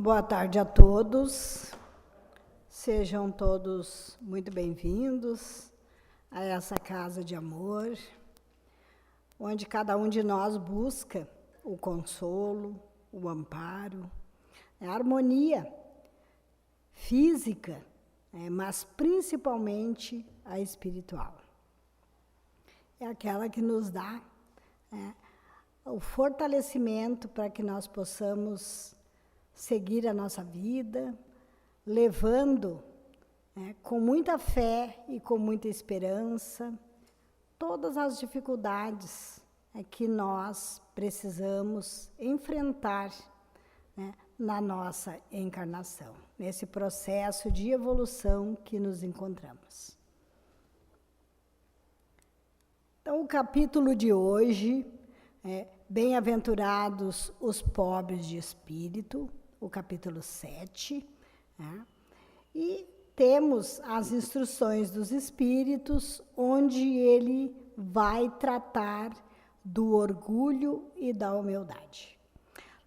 Boa tarde a todos. Sejam todos muito bem-vindos a essa casa de amor, onde cada um de nós busca o consolo, o amparo, a harmonia física, mas principalmente a espiritual. É aquela que nos dá o fortalecimento para que nós possamos seguir a nossa vida, levando com muita fé e com muita esperança todas as dificuldades que nós precisamos enfrentar na nossa encarnação, nesse processo de evolução que nos encontramos. Então, o capítulo de hoje é Bem-aventurados os pobres de espírito, o capítulo 7, e temos as instruções dos espíritos, onde ele vai tratar do orgulho e da humildade.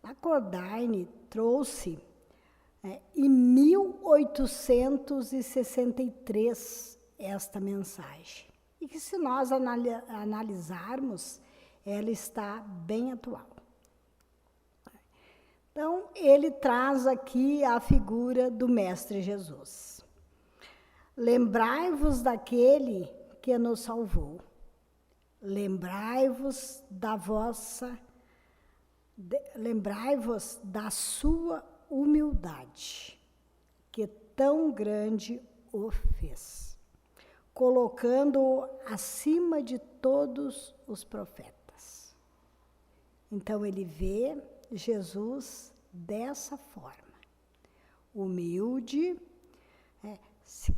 Lacordaire trouxe em 1863 esta mensagem, e que se nós analisarmos, ela está bem atual. Então, ele traz aqui a figura do Mestre Jesus. Lembrai-vos daquele que nos salvou. Lembrai-vos lembrai-vos da sua humildade, que tão grande o fez, colocando-o acima de todos os profetas. Então, ele vê Jesus dessa forma, humilde, se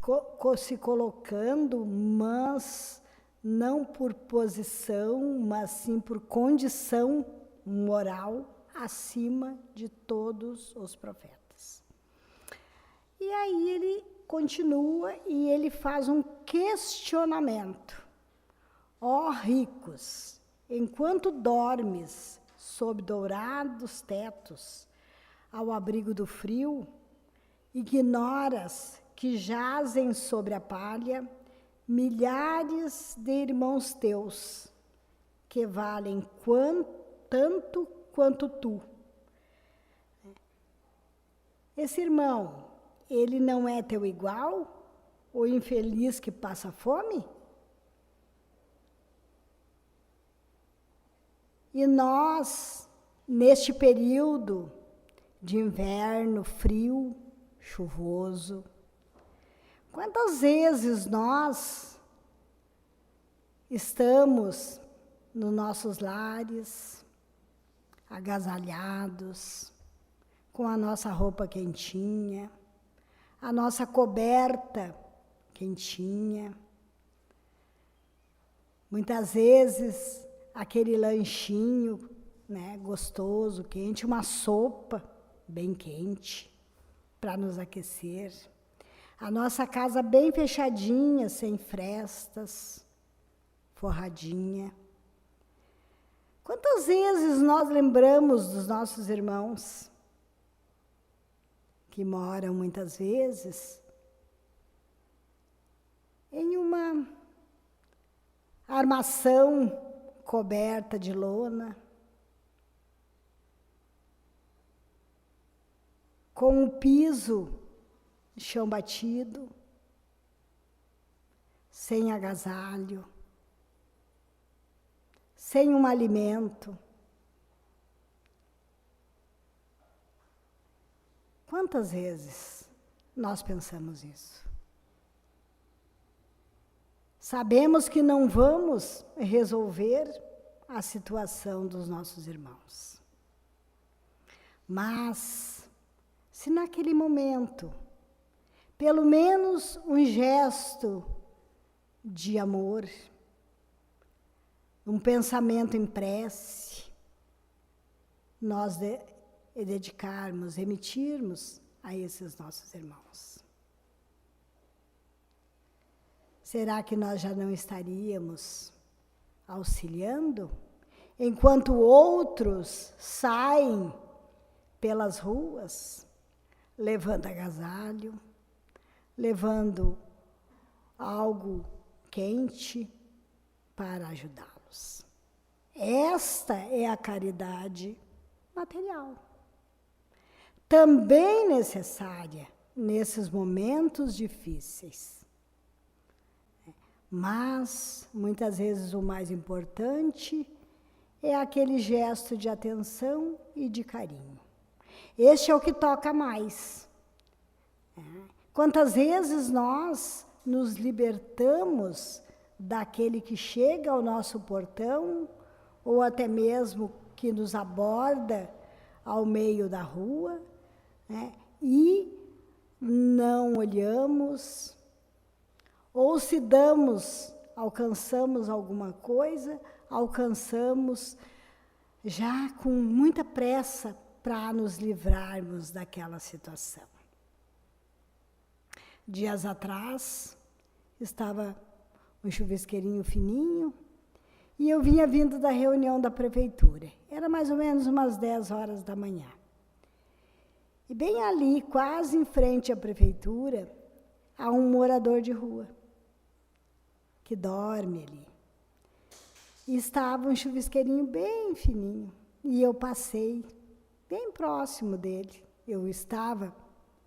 colocando, mas não por posição, mas sim por condição moral, acima de todos os profetas. E aí ele continua e ele faz um questionamento. Ó ricos, enquanto dormes sob dourados tetos, ao abrigo do frio, ignoras que jazem sobre a palha milhares de irmãos teus, que valem tanto quanto tu. Esse irmão, ele não é teu igual, o infeliz que passa fome? E nós, neste período de inverno frio, chuvoso, quantas vezes nós estamos nos nossos lares, agasalhados, com a nossa roupa quentinha, a nossa coberta quentinha, muitas vezes aquele lanchinho, gostoso, quente, uma sopa bem quente para nos aquecer. A nossa casa bem fechadinha, sem frestas, forradinha. Quantas vezes nós lembramos dos nossos irmãos que moram muitas vezes em uma armação coberta de lona, com o piso de chão batido, sem agasalho, sem um alimento. Quantas vezes nós pensamos isso? Sabemos que não vamos resolver a situação dos nossos irmãos. Mas, se naquele momento, pelo menos um gesto de amor, um pensamento em prece, nós dedicarmos, emitirmos a esses nossos irmãos. Será que nós já não estaríamos auxiliando, enquanto outros saem pelas ruas levando agasalho, levando algo quente para ajudá-los. Esta é a caridade material. Também necessária nesses momentos difíceis. Mas, muitas vezes, o mais importante é aquele gesto de atenção e de carinho. Este é o que toca mais. Quantas vezes nós nos libertamos daquele que chega ao nosso portão, ou até mesmo que nos aborda ao meio da rua, e não olhamos, ou se alcançamos alguma coisa, alcançamos já com muita pressa para nos livrarmos daquela situação. Dias atrás, estava um chuvisqueirinho fininho, e eu vinha vindo da reunião da prefeitura. Era mais ou menos umas 10 horas da manhã. E bem ali, quase em frente à prefeitura, há um morador de rua, que dorme ali. E estava um chuvisqueirinho bem fininho. E eu passei bem próximo dele. Eu estava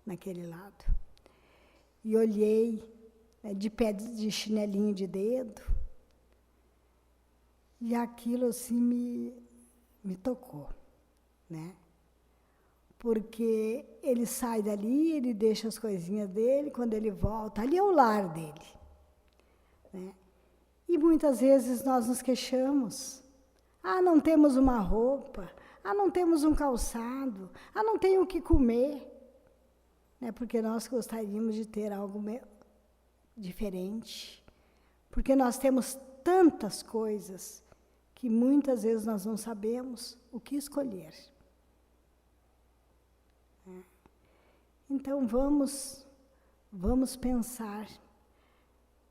naquele lado. E olhei, de pé de chinelinho de dedo. E aquilo assim me tocou, Porque ele sai dali, ele deixa as coisinhas dele, quando ele volta, ali é o lar dele. E muitas vezes nós nos queixamos. Não temos uma roupa. Não temos um calçado. Não tenho o que comer. Porque nós gostaríamos de ter algo diferente. Porque nós temos tantas coisas que muitas vezes nós não sabemos o que escolher. Então vamos pensar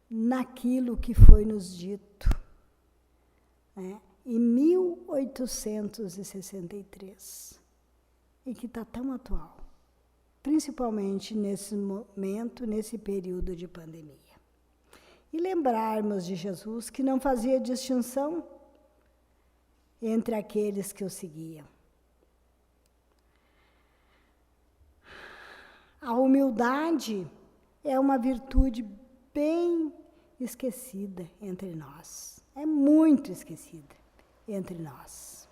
naquilo que foi nos dito, em 1863, e que está tão atual, principalmente nesse momento, nesse período de pandemia. E lembrarmos de Jesus, que não fazia distinção entre aqueles que o seguiam. A humildade é uma virtude bem esquecida entre nós. É muito esquecida entre nós.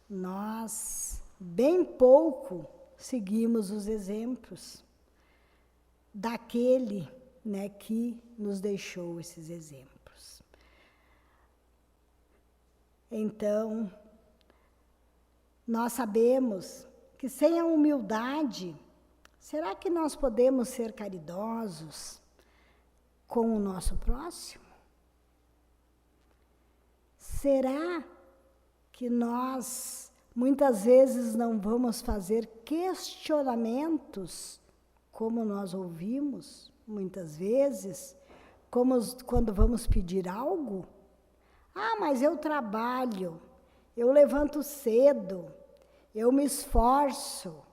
Nós, bem pouco, seguimos os exemplos daquele que nos deixou esses exemplos. Então, nós sabemos que sem a humildade, será que nós podemos ser caridosos com o nosso próximo? Será que nós, muitas vezes, não vamos fazer questionamentos, como nós ouvimos, muitas vezes, como quando vamos pedir algo? Mas eu trabalho, eu levanto cedo, eu me esforço.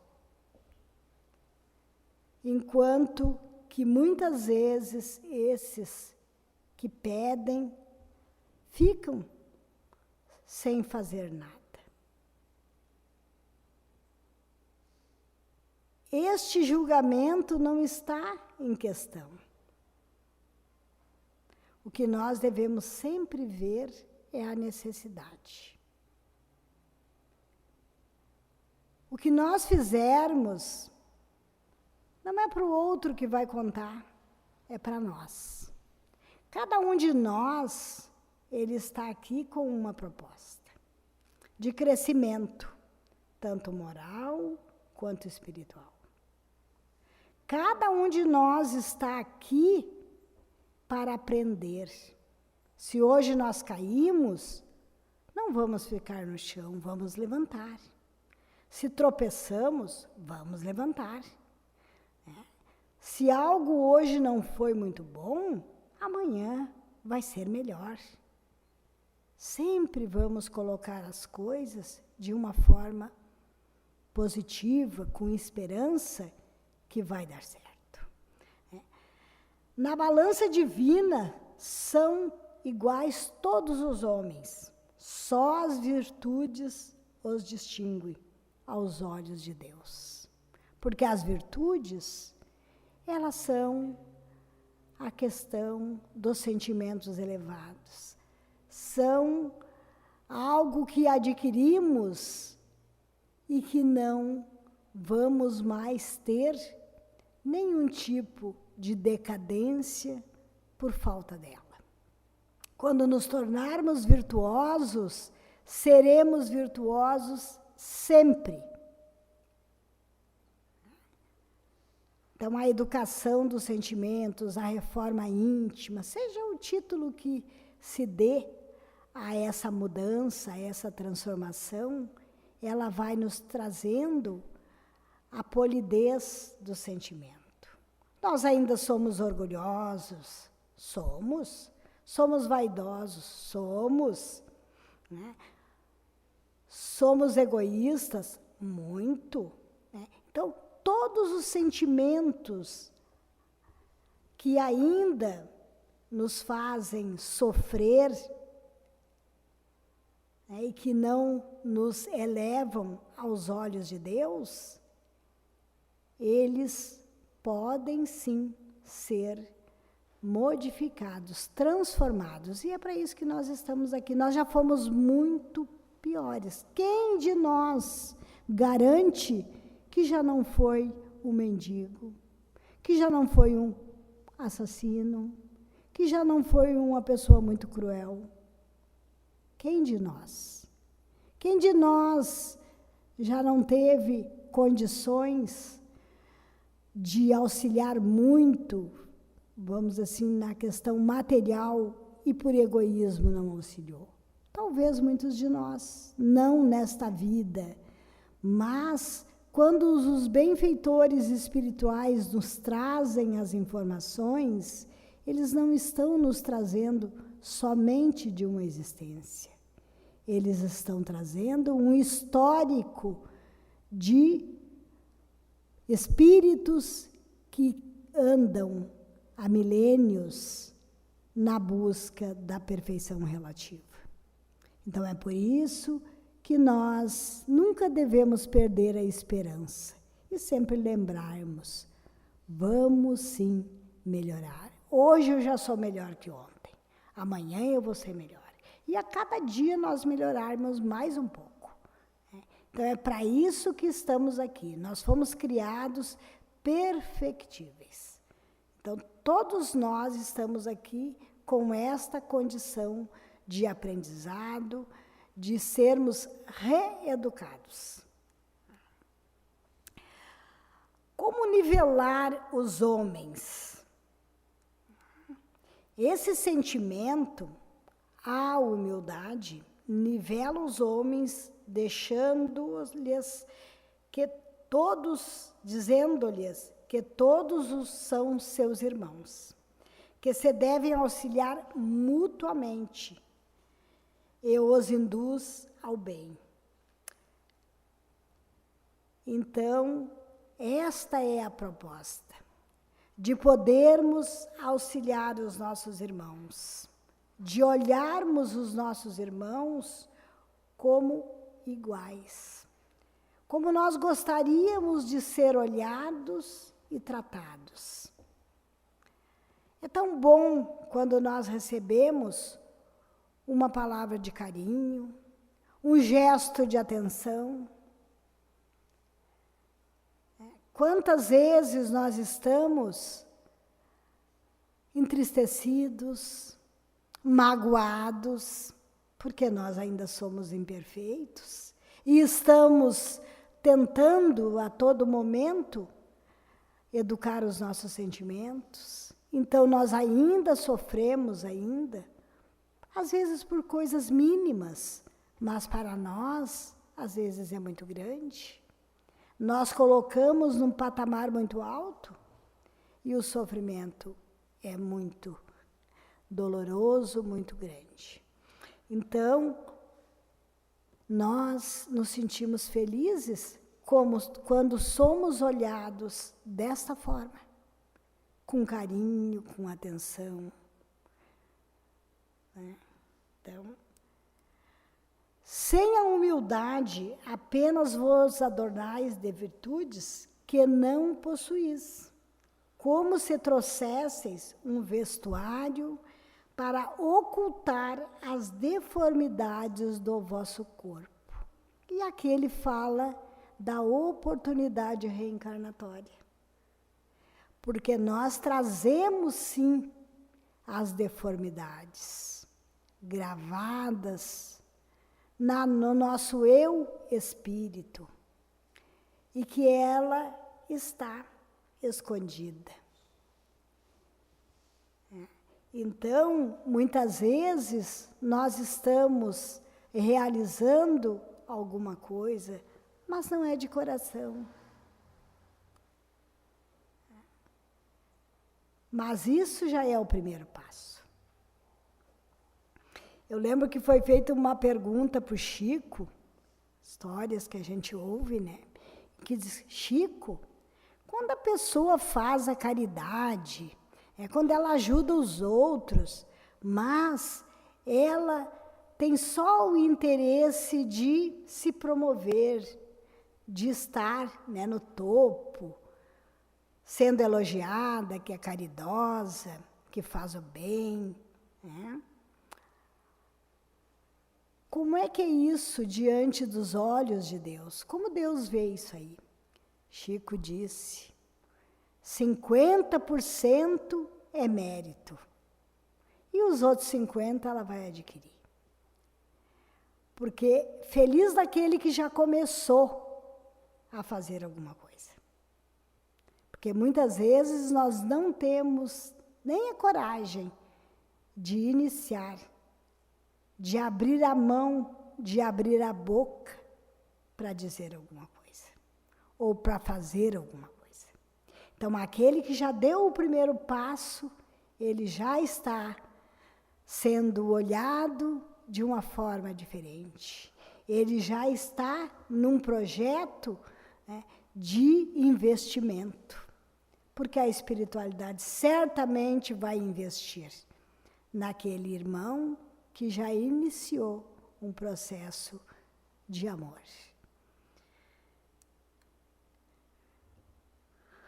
Enquanto que muitas vezes esses que pedem ficam sem fazer nada. Este julgamento não está em questão. O que nós devemos sempre ver é a necessidade. O que nós fizermos não é para o outro que vai contar, é para nós. Cada um de nós, ele está aqui com uma proposta de crescimento, tanto moral quanto espiritual. Cada um de nós está aqui para aprender. Se hoje nós caímos, não vamos ficar no chão, vamos levantar. Se tropeçamos, vamos levantar. Se algo hoje não foi muito bom, amanhã vai ser melhor. Sempre vamos colocar as coisas de uma forma positiva, com esperança, que vai dar certo. Na balança divina, são iguais todos os homens. Só as virtudes os distinguem aos olhos de Deus. Porque as virtudes, elas são a questão dos sentimentos elevados. São algo que adquirimos e que não vamos mais ter nenhum tipo de decadência por falta dela. Quando nos tornarmos virtuosos, seremos virtuosos sempre. Então, a educação dos sentimentos, a reforma íntima, seja o título que se dê a essa mudança, a essa transformação, ela vai nos trazendo a polidez do sentimento. Nós ainda somos orgulhosos? Somos. Somos vaidosos? Somos. Né? Somos egoístas? Muito. Né? Então, todos os sentimentos que ainda nos fazem sofrer, né, e que não nos elevam aos olhos de Deus, eles podem sim ser modificados, transformados. E é para isso que nós estamos aqui. Nós já fomos muito piores. Quem de nós garante que já não foi um mendigo, que já não foi um assassino, que já não foi uma pessoa muito cruel? Quem de nós? Quem de nós já não teve condições de auxiliar muito, vamos assim, na questão material e por egoísmo não auxiliou? Talvez muitos de nós, não nesta vida, mas quando os benfeitores espirituais nos trazem as informações, eles não estão nos trazendo somente de uma existência. Eles estão trazendo um histórico de espíritos que andam há milênios na busca da perfeição relativa. Então, é por isso que nós nunca devemos perder a esperança e sempre lembrarmos, vamos sim melhorar. Hoje eu já sou melhor que ontem, amanhã eu vou ser melhor. E a cada dia nós melhorarmos mais um pouco. Então, é para isso que estamos aqui. Nós fomos criados perfectíveis. Então, todos nós estamos aqui com esta condição de aprendizado, de sermos reeducados. Como nivelar os homens? Esse sentimento, a humildade, nivela os homens, deixando-lhes que todos, dizendo-lhes que todos são seus irmãos, que se devem auxiliar mutuamente e os induz ao bem. Então, esta é a proposta, de podermos auxiliar os nossos irmãos, de olharmos os nossos irmãos como iguais, como nós gostaríamos de ser olhados e tratados. É tão bom quando nós recebemos uma palavra de carinho, um gesto de atenção. Quantas vezes nós estamos entristecidos, magoados, porque nós ainda somos imperfeitos e estamos tentando a todo momento educar os nossos sentimentos. Então nós ainda sofremos às vezes por coisas mínimas, mas para nós às vezes é muito grande. Nós colocamos num patamar muito alto e o sofrimento é muito doloroso, muito grande. Então, nós nos sentimos felizes quando somos olhados desta forma, com carinho, com atenção. Né? Então, sem a humildade, apenas vos adornais de virtudes que não possuís, como se trouxesseis um vestuário para ocultar as deformidades do vosso corpo. E aqui ele fala da oportunidade reencarnatória. Porque nós trazemos, sim, as deformidades gravadas no nosso eu espírito, e que ela está escondida. Então, muitas vezes, nós estamos realizando alguma coisa, mas não é de coração. Mas isso já é o primeiro passo. Eu lembro que foi feita uma pergunta para o Chico, histórias que a gente ouve, né? Que diz, Chico, quando a pessoa faz a caridade, é quando ela ajuda os outros, mas ela tem só o interesse de se promover, de estar, né, no topo, sendo elogiada, que é caridosa, que faz o bem. Né? Como é que é isso diante dos olhos de Deus? Como Deus vê isso aí? Chico disse, 50% é mérito. E os outros 50% ela vai adquirir. Porque feliz daquele que já começou a fazer alguma coisa. Porque muitas vezes nós não temos nem a coragem de iniciar, de abrir a mão, de abrir a boca para dizer alguma coisa, ou para fazer alguma coisa. Então, aquele que já deu o primeiro passo, ele já está sendo olhado de uma forma diferente. Ele já está num projeto, né, de investimento. Porque a espiritualidade certamente vai investir naquele irmão que já iniciou um processo de amor.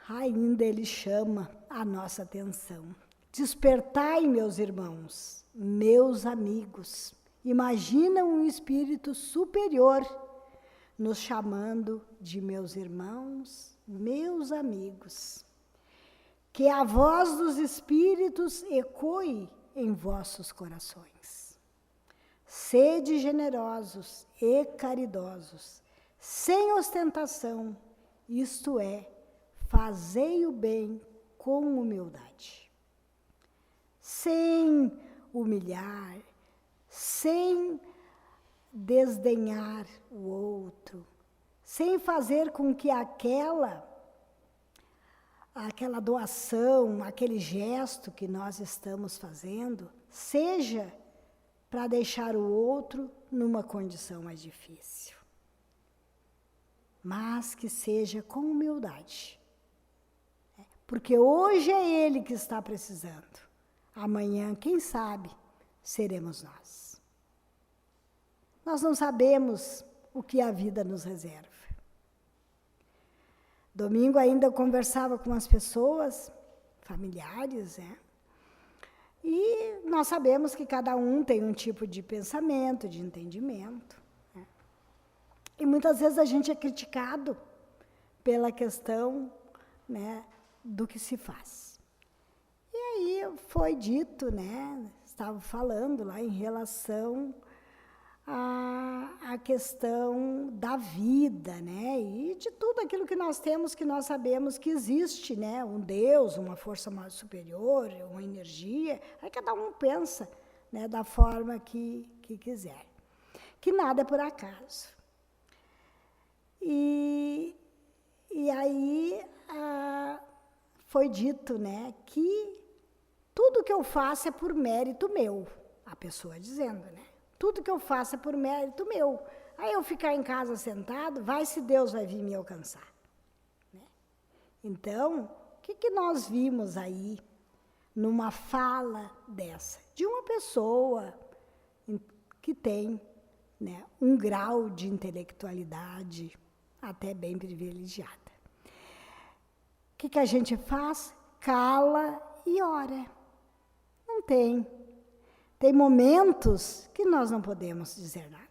Ainda ele chama a nossa atenção. Despertai, meus irmãos, meus amigos. Imagina um espírito superior nos chamando de meus irmãos, meus amigos. Que a voz dos espíritos ecoe em vossos corações. Sede generosos e caridosos, sem ostentação, isto é, fazei o bem com humildade. Sem humilhar, sem desdenhar o outro, sem fazer com que aquela doação, aquele gesto que nós estamos fazendo, seja para deixar o outro numa condição mais difícil. Mas que seja com humildade. Porque hoje é ele que está precisando. Amanhã, quem sabe, seremos nós. Nós não sabemos o que a vida nos reserva. Domingo ainda eu conversava com as pessoas, familiares, né? E nós sabemos que cada um tem um tipo de pensamento, de entendimento. Né? E muitas vezes a gente é criticado pela questão, né, do que se faz. E aí foi dito, né, estava falando lá em relação a questão da vida, né, e de tudo aquilo que nós temos, que nós sabemos que existe, né, um Deus, uma força mais superior, uma energia, aí cada um pensa, né, da forma que quiser. Que nada é por acaso. E aí foi dito, né, que tudo que eu faço é por mérito meu, a pessoa dizendo, né? Tudo que eu faço é por mérito meu. aí eu ficar em casa sentado, vai se Deus vai vir me alcançar. Né? Então, o que nós vimos aí numa fala dessa? De uma pessoa que tem, né, um grau de intelectualidade até bem privilegiada. O que a gente faz? Cala e ora. Não tem. Tem momentos que nós não podemos dizer nada.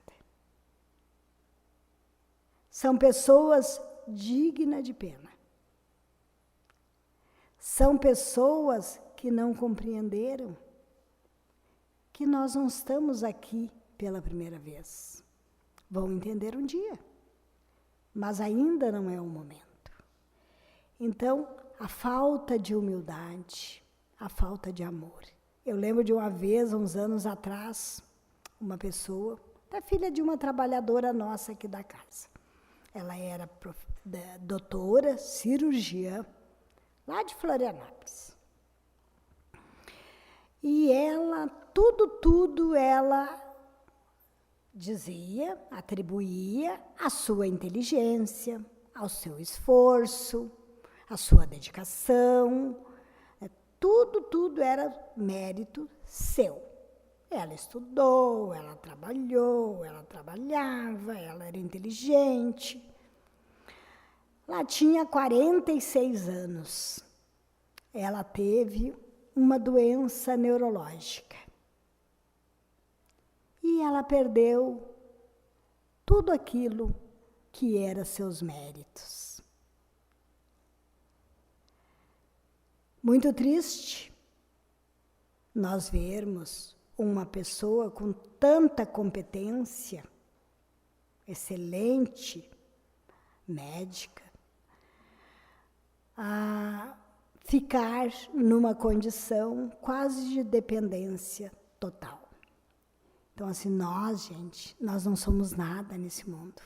São pessoas dignas de pena. São pessoas que não compreenderam que nós não estamos aqui pela primeira vez. Vão entender um dia, mas ainda não é o momento. Então, a falta de humildade, a falta de amor. Eu lembro de uma vez, uns anos atrás, uma pessoa, até filha de uma trabalhadora nossa aqui da casa. Ela era doutora, cirurgiã, lá de Florianópolis. E ela, tudo ela dizia, atribuía à sua inteligência, ao seu esforço, à sua dedicação. Tudo era mérito seu. Ela estudou, ela trabalhou, ela trabalhava, ela era inteligente. Ela tinha 46 anos. Ela teve uma doença neurológica. E ela perdeu tudo aquilo que era seus méritos. Muito triste nós vermos uma pessoa com tanta competência, excelente médica, a ficar numa condição quase de dependência total. Então, assim, gente, nós não somos nada nesse mundo.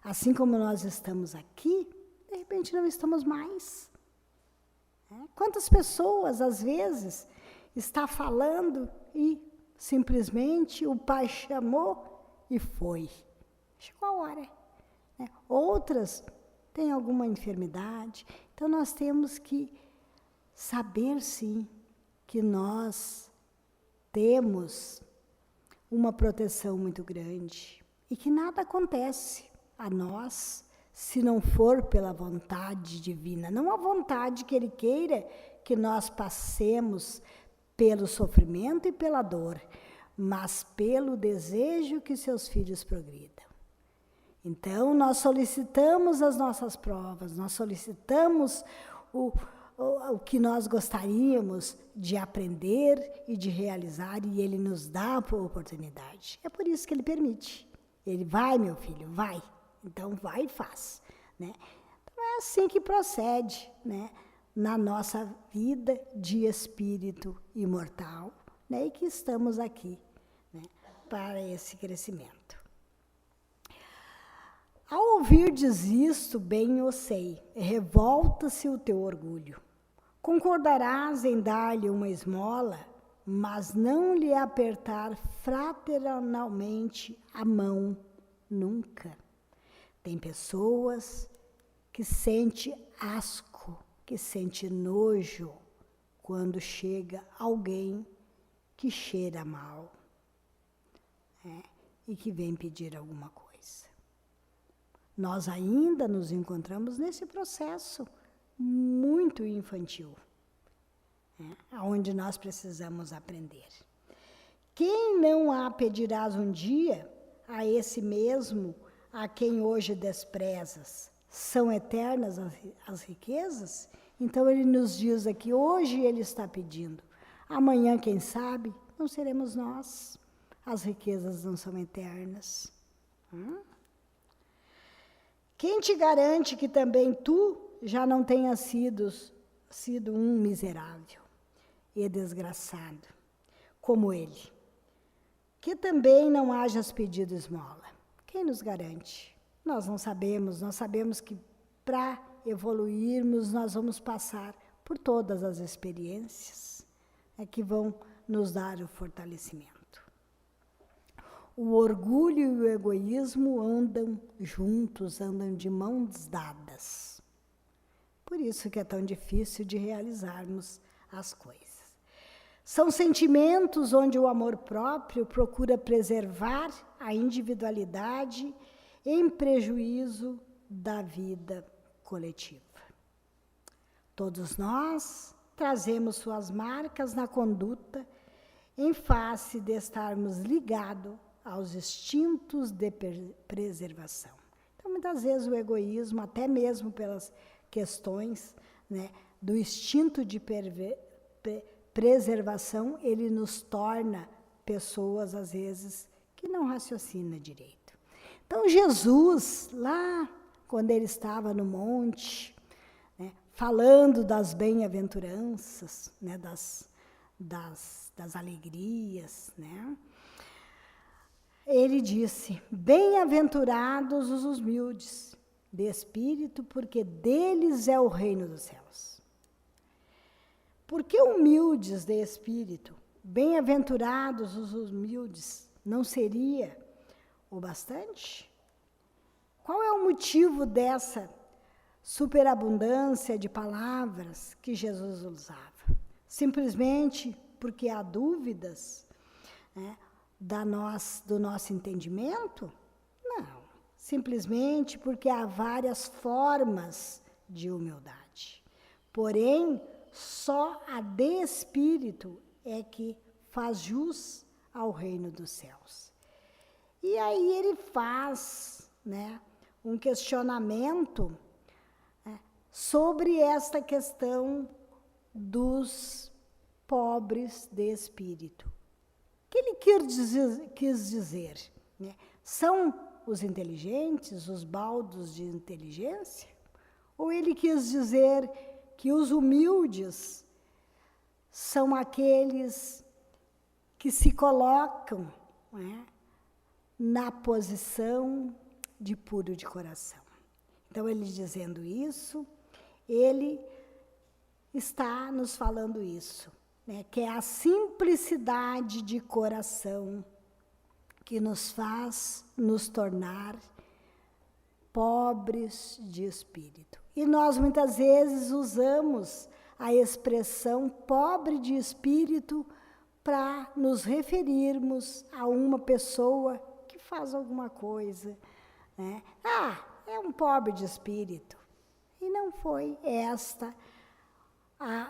Assim como nós estamos aqui, de repente não estamos mais. Quantas pessoas, às vezes, está falando e simplesmente o pai chamou e foi. Chegou a hora. Outras têm alguma enfermidade. Então, nós temos que saber, sim, que nós temos uma proteção muito grande e que nada acontece a nós se não for pela vontade divina. Não a vontade que Ele queira que nós passemos pelo sofrimento e pela dor, mas pelo desejo que seus filhos progridam. Então, nós solicitamos as nossas provas, nós solicitamos o que nós gostaríamos de aprender e de realizar, e Ele nos dá a oportunidade. É por isso que Ele permite. Ele vai, meu filho, vai. Então, vai e faz. Né? Então, é assim que procede, né, na nossa vida de espírito imortal, né, e que estamos aqui, né, para esse crescimento. Ao ouvirdes isto, bem eu sei, revolta-se o teu orgulho. Concordarás em dar-lhe uma esmola, mas não lhe apertar fraternalmente a mão, nunca. Tem pessoas que sentem asco, que sentem nojo, quando chega alguém que cheira mal, né, e que vem pedir alguma coisa. Nós ainda nos encontramos nesse processo muito infantil, né, onde nós precisamos aprender. Quem não a pedirás um dia, a esse mesmo a quem hoje desprezas, são eternas as riquezas? Então ele nos diz aqui, hoje ele está pedindo, amanhã, quem sabe, não seremos nós. As riquezas não são eternas. Quem te garante que também tu já não tenhas sido um miserável e desgraçado, como ele? Que também não hajas pedido esmola. Quem nos garante? Nós não sabemos, nós sabemos que para evoluirmos nós vamos passar por todas as experiências que vão nos dar o fortalecimento. o orgulho e o egoísmo andam juntos, andam de mãos dadas. Por isso que é tão difícil de realizarmos as coisas. São sentimentos onde o amor próprio procura preservar a individualidade em prejuízo da vida coletiva. Todos nós trazemos suas marcas na conduta em face de estarmos ligados aos instintos de preservação. Então, muitas vezes o egoísmo, até mesmo pelas questões, né, do instinto de preservação, ele nos torna pessoas, às vezes, que não raciocinam direito. Então, Jesus, lá quando ele estava no monte, né, falando das bem-aventuranças, né, das alegrias, né, ele disse: bem-aventurados os humildes de espírito, porque deles é o reino dos céus. Por que humildes de espírito? Bem-aventurados os humildes, não seria o bastante? Qual é o motivo dessa superabundância de palavras que Jesus usava? Simplesmente porque há dúvidas, né, do nosso entendimento? Não. Simplesmente porque há várias formas de humildade. Porém, só a de espírito é que faz jus ao reino dos céus. E aí ele faz, né, um questionamento, né, sobre esta questão dos pobres de espírito. O que ele quis dizer? Né? São os inteligentes, os baldos de inteligência? Ou ele quis dizer que os humildes são aqueles que se colocam, né, na posição de puro de coração? Então, ele dizendo isso, ele está nos falando isso, né, que é a simplicidade de coração que nos faz nos tornar pobres de espírito. E nós muitas vezes usamos a expressão pobre de espírito para nos referirmos a uma pessoa que faz alguma coisa, né? Ah, é um pobre de espírito. E não foi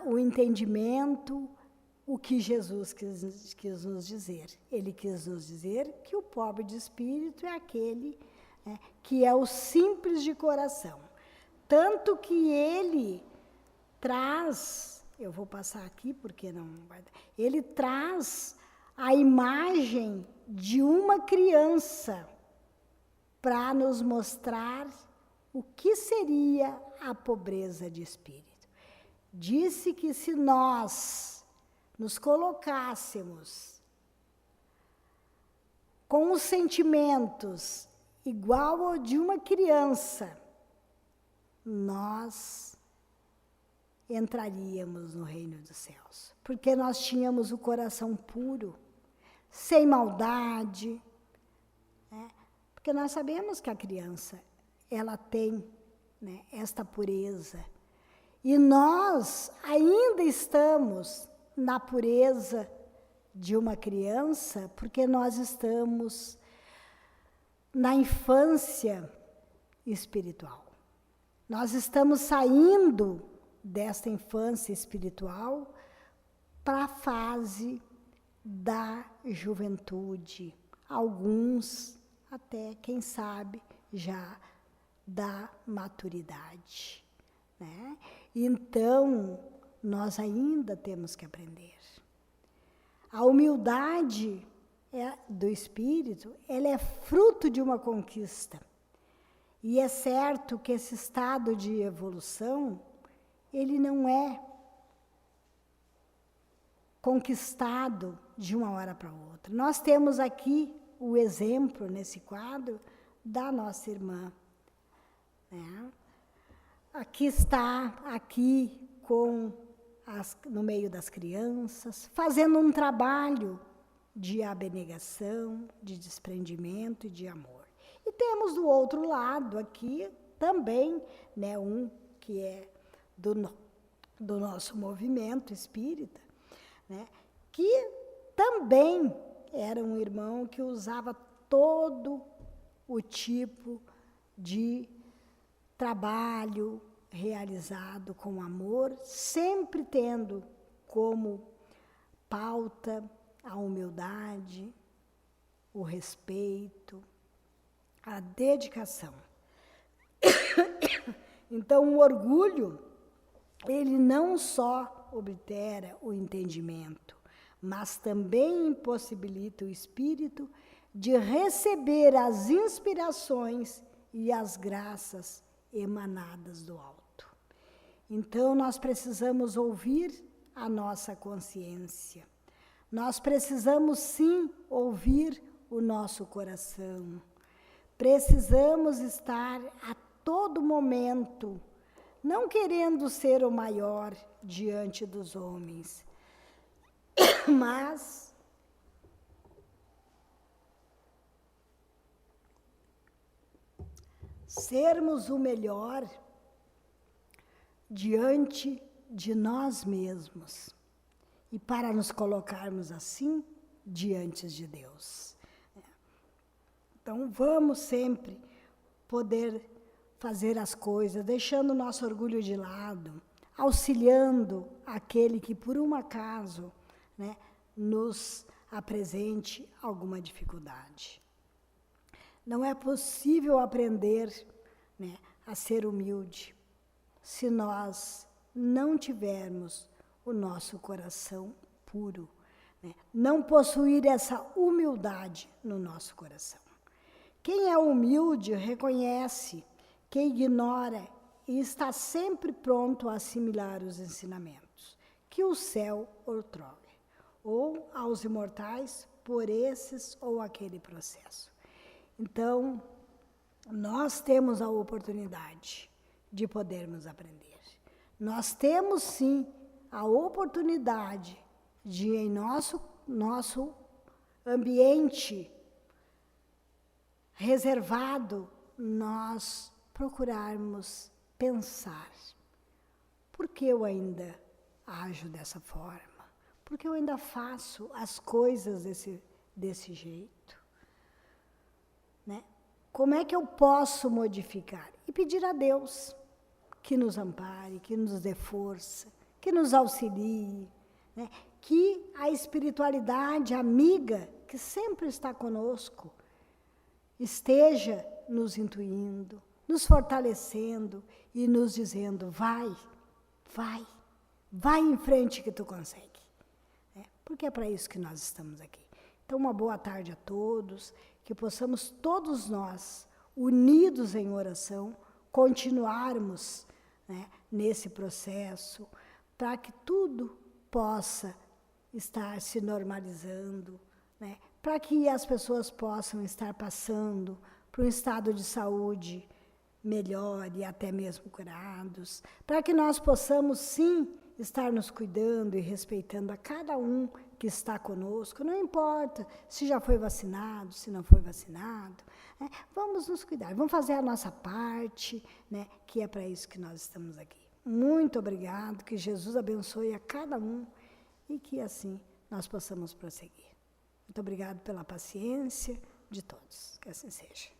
o entendimento, o que Jesus quis nos dizer. Ele quis nos dizer que o pobre de espírito é aquele, né, que é o simples de coração. Tanto que ele traz, eu vou passar aqui porque não vai dar, ele traz a imagem de uma criança para nos mostrar o que seria a pobreza de espírito. Disse que se nós nos colocássemos com os sentimentos igual ao de uma criança, nós entraríamos no reino dos céus. Porque nós tínhamos o coração puro, sem maldade, né? Porque nós sabemos que a criança, ela tem, né, esta pureza. E nós ainda estamos na pureza de uma criança, porque nós estamos na infância espiritual. Nós estamos saindo desta infância espiritual para a fase da juventude. Alguns, até, quem sabe, já da maturidade, né? Então, nós ainda temos que aprender. A humildade do espírito, ela é fruto de uma conquista. E é certo que esse estado de evolução, ele não é conquistado de uma hora para outra. Nós temos aqui o exemplo, nesse quadro, da nossa irmã, né? Aqui está, no meio das crianças, fazendo um trabalho de abnegação, de desprendimento e de amor. E temos do outro lado aqui também, né, um que é do nosso movimento espírita, né, que também era um irmão que usava todo o tipo de trabalho realizado com amor, sempre tendo como pauta a humildade, o respeito, a dedicação. Então, o orgulho, ele não só oblitera o entendimento, mas também impossibilita o espírito de receber as inspirações e as graças emanadas do alto. Então, nós precisamos ouvir a nossa consciência. Nós precisamos, sim, ouvir o nosso coração. Precisamos estar a todo momento, não querendo ser o maior diante dos homens, mas sermos o melhor diante de nós mesmos e para nos colocarmos assim diante de Deus. Então, vamos sempre poder fazer as coisas, deixando o nosso orgulho de lado, auxiliando aquele que, por um acaso, né, nos apresente alguma dificuldade. Não é possível aprender, né, a ser humilde se nós não tivermos o nosso coração puro, né? Não possuir essa humildade no nosso coração. Quem é humilde reconhece que ignora e está sempre pronto a assimilar os ensinamentos que o céu outorga, ou aos imortais por esses ou aquele processo. Então, nós temos a oportunidade de podermos aprender. Nós temos, sim, a oportunidade de, em nosso ambiente reservado, nós procurarmos pensar: por que eu ainda ajo dessa forma? Por que eu ainda faço as coisas desse jeito? Né? Como é que eu posso modificar? E pedir a Deus que nos ampare, que nos dê força, que nos auxilie, né? Que a espiritualidade amiga, que sempre está conosco, esteja nos intuindo, nos fortalecendo e nos dizendo: vai em frente que tu consegue. Porque é para isso que nós estamos aqui. Então, uma boa tarde a todos, que possamos todos nós, unidos em oração, continuarmos, né, nesse processo, para que tudo possa estar se normalizando, né, para que as pessoas possam estar passando para um estado de saúde melhor e até mesmo curados, para que nós possamos, sim, estar nos cuidando e respeitando a cada um que está conosco, não importa se já foi vacinado, se não foi vacinado, né? Vamos nos cuidar, vamos fazer a nossa parte, né? Que é para isso que nós estamos aqui. Muito obrigado, que Jesus abençoe a cada um e que assim nós possamos prosseguir. Muito obrigado pela paciência de todos, que assim seja.